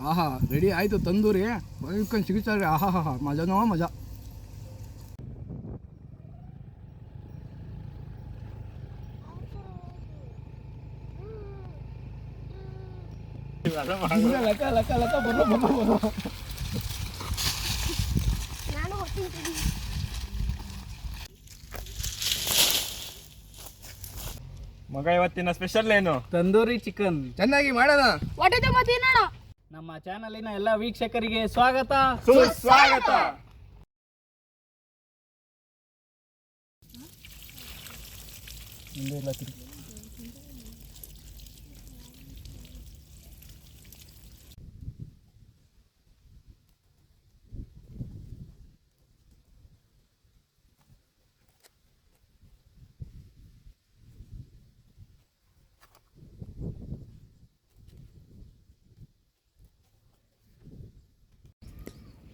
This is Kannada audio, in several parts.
ಆಹಾ ರೆಡಿ ಆಯಿತು ತಂದೂರಿ ಬೈಕೊಂಡು ಸಿಗುತ್ತಾರೆ. ಆಹಾ ಹಾ ಮಜಾನೋ ಮಜಾ. ಲಕ್ಕ ಲಕ್ಕ ಲಕ್ಕ ಬರೋ ಮಗ ಇವತ್ತಿನ ಸ್ಪೆಷಲ್ ಏನು? ತಂದೂರಿ ಚಿಕನ್. ಚೆನ್ನಾಗಿ ಮಾಡೋಣ. ನಮ್ಮ ಚಾನಲಿನ ಎಲ್ಲ ವೀಕ್ಷಕರಿಗೆ ಸ್ವಾಗತ ಸುಸ್ವಾಗತ.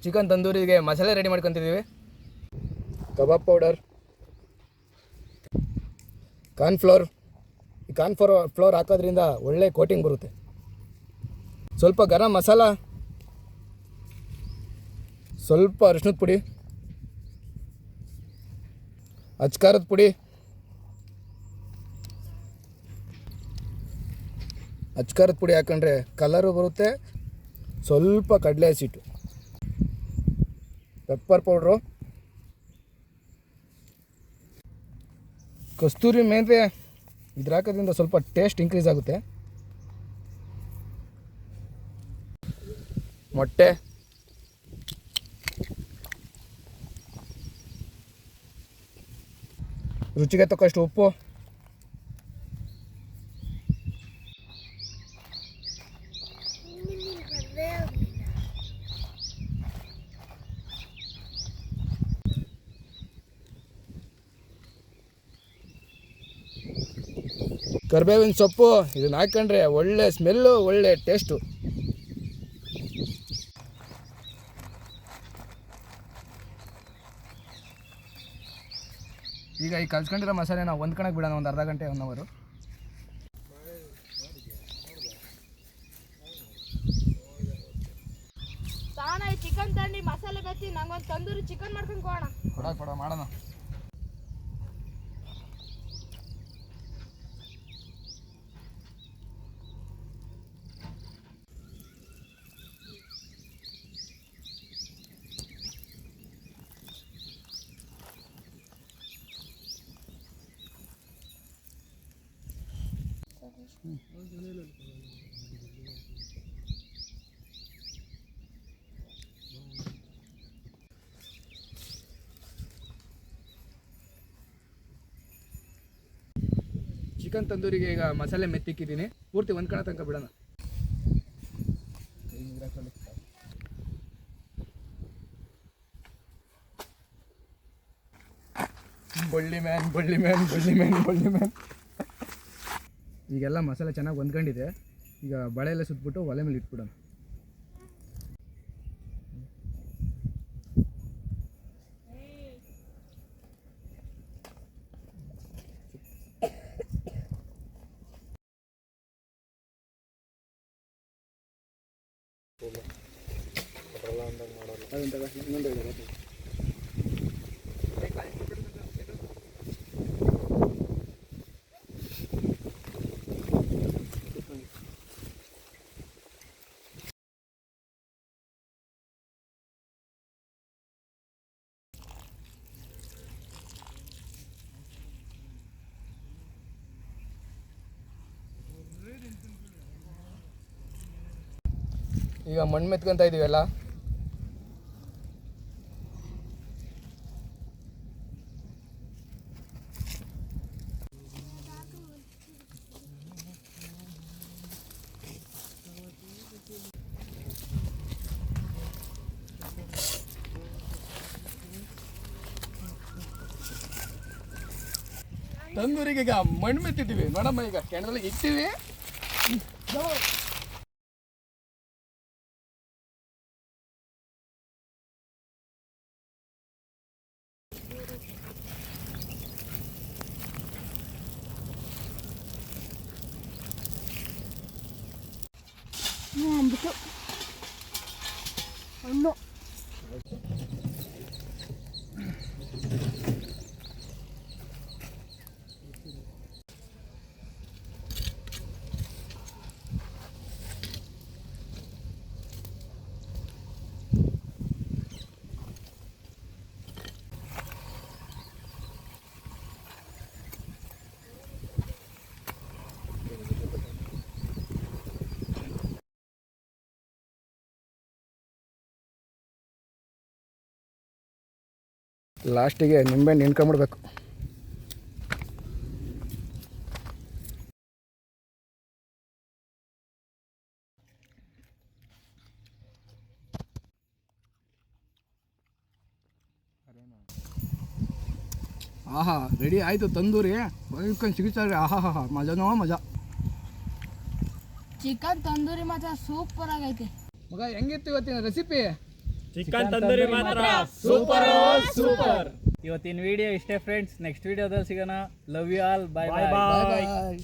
ಚಿಕನ್ ತಂದೂರಿಗೆ ಮಸಾಲೆ ರೆಡಿ ಮಾಡ್ಕೊತಿದ್ದೀವಿ. Kebab powder, cornflour. ಈ ಕಾರ್ನ್ಫ್ಲೋರ್ ಹಾಕೋದ್ರಿಂದ ಒಳ್ಳೆ ಕೋಟಿಂಗ್ ಬರುತ್ತೆ. ಸ್ವಲ್ಪ ಗರಂ ಮಸಾಲ, ಸ್ವಲ್ಪ ಅರಿಶಿಣದ ಪುಡಿ, ಅಚ್ಕಾರದ ಪುಡಿ, ಅಚ್ಕಾರದ ಪುಡಿ ಹಾಕೊಂಡ್ರೆ ಕಲರು ಬರುತ್ತೆ. ಸ್ವಲ್ಪ ಕಡಲೆ ಹಸಿಟ್ಟು, ಪೆಪ್ಪರ್ ಪೌಡ್ರು, ಕಸ್ತೂರಿ ಮೆಂತ್ಯ. ಇದ್ರ ಹಾಕೋದ್ರಿಂದ ಸ್ವಲ್ಪ ಟೇಸ್ಟ್ ಇನ್ಕ್ರೀಸ್ ಆಗುತ್ತೆ. ಮೊಟ್ಟೆ, ರುಚಿಗೆ ತಕ್ಕಷ್ಟು ಉಪ್ಪು, ಕರಿಬೇವಿನ ಸೊಪ್ಪು. ಇದನ್ನ ಹಾಕೊಂಡ್ರೆ ಒಳ್ಳೆ ಸ್ಮೆಲ್ಲು, ಒಳ್ಳೆ ಟೇಸ್ಟು. ಈಗ ಈ ಕಲ್ಸ್ಕೊಂಡಿರೋ ಮಸಾಲೆನ ಹೊಂದ್ಕೊಳಕ್ಕೆ ಬಿಡೋಣ ಒಂದು ಅರ್ಧ ಗಂಟೆ, 1 ಅವರ್. ಚಿಕನ್ ತಂಡಿ ಮಸಾಲೆ ಬತ್ತಿ ನಂಗೊಂದು ತಂದೂರಿ ಚಿಕನ್ ಮಾಡ್ಕೊಂಡು ಕೊಡ ಮಾಡೋಣ. ಚಿಕನ್ ತಂದೂರಿಗೆ ಈಗ ಮಸಾಲೆ ಮೆತ್ತಿಕ್ಕಿದ್ದೀನಿ. ಪೂರ್ತಿ ಹೊಂದ್ಕೊಳ ತನಕ ಬಿಡೋಣ. ಬಳ್ಳಿ ಮ್ಯಾನ್. ಈಗೆಲ್ಲ ಮಸಾಲೆ ಚೆನ್ನಾಗಿ ಹೊಂದ್ಕೊಂಡಿದೆ. ಈಗ ಬಳೆ ಎಲ್ಲ ಸುತ್ಬಿಟ್ಟು ಒಲೆ ಮೇಲೆ ಇಟ್ಬಿಡೋಣ. ಈಗ ಮಣ್ಣು ಮೆತ್ಕೊಂತ ಇದೀವಲ್ಲ, ತಂದೂರಿಗೆ ಈಗ ಮಣ್ಣು ಮೆತ್ತಿದ್ದೀವಿ ನೋಡಮ್ಮ. ಈಗ ಕೆಣದಲ್ಲಿ ಇಟ್ಟಿವಿ. ಹಣ್ಣು ಲಾಸ್ಟಿಗೆ ನಿಂಬೆಹಣ್ಣು ಹಿಂಡ್ಕೊಂಬಿಡ್ಬೇಕು. ಆಹಾ ರೆಡಿ ಆಯಿತು ತಂದೂರಿ ಬೈಕೊಂಡು ಸಿಗುತ್ತಾರೆ. ಆಹಾ ಹಾ ಮಜಾನೋ ಮಜಾ. ಚಿಕನ್ ತಂದೂರಿ ಮಾತ್ರ ಸೂಪರ್ ಆಗೈತೆ. ಮಗ ಹೆಂಗಿತ್ತು ಇವತ್ತಿನ ರೆಸಿಪಿ? ಚಿಕನ್ ತಂದೂರಿ ಮಾತ್ರ ಸೂಪರ್ ಸೂಪರ್. ಇವತ್ತಿನ ವಿಡಿಯೋ ಇಷ್ಟೇ ಫ್ರೆಂಡ್ಸ್. ನೆಕ್ಸ್ಟ್ ವಿಡಿಯೋದಲ್ಲಿ ಸಿಗೋಣ. Love you all. Bye bye bye. Bye. Bye.